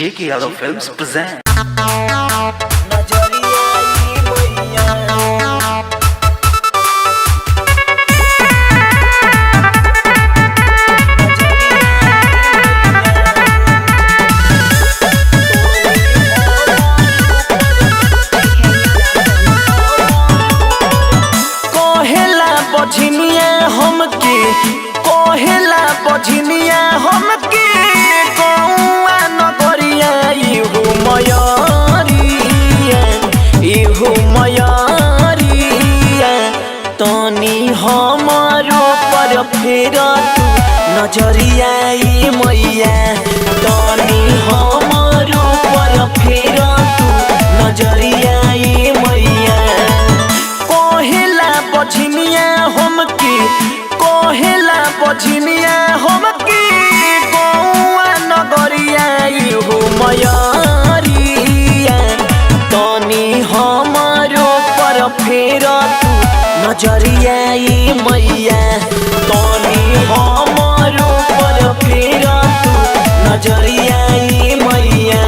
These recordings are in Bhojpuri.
J.K. Yadav Films present. कोहेला बझनिया हमके कौआ नगरिया इहु मयरिया तनी हमारो पर फेर तू नजरिया मैया तनी हमारो पर फेर तू नजरिया मैया कोहेला बझनिया हमके कोहेला बझनिया हमके कौआ नगरिया इहु मयरिया तनी हमारो पर फेर तू नजरिया मैया तनी हमारो पर फेर तू नजरिया मैया।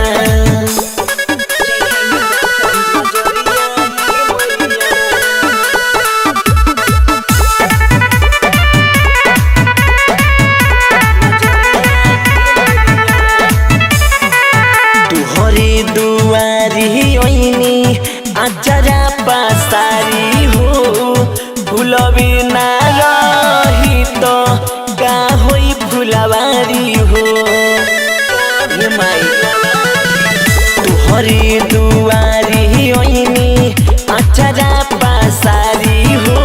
दुआरी ओइनी आजरा पासारी हो फुलबी ना रही तो का होई फुलवारी हो ये माई तुहरी दुआरी ओइनी आजरा पासारी हो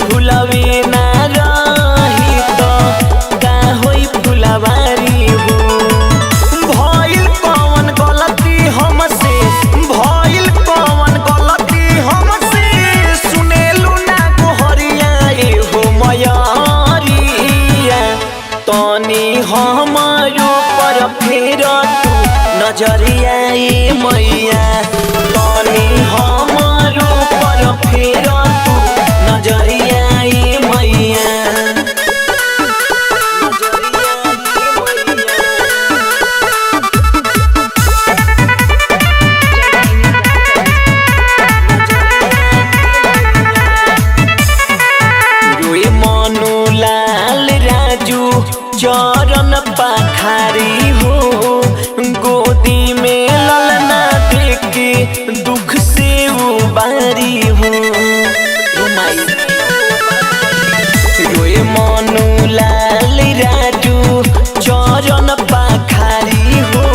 फुलबी ना रही तो का होई फुलवारी हो तनी हमारो पर फेर तू नजरिया मैया तनी हमारो पर फेर तू नजरिया मैया। रोए मनु लाल राजू चरण पखारी हो गोदी में ललना देके दुख से उबारी हो रोए मनु लाल राजू चरण पखारी हो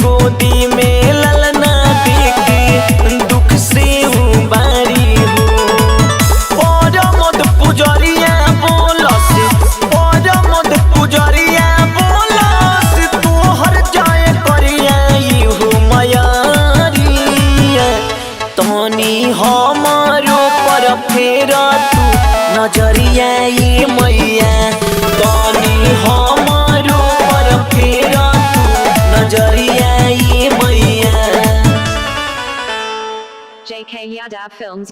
गोदी में ललना देके दुख से उबारी हो और मत पुजरिया बोलस और मत पुजरिया बोलस तोहर जाए करिया इहु मयरिया तनी हमारो पर फेर तू नजरिया मैया तनी हमारो पर फेर तू नजरिया मैया। J.K. Yadav Films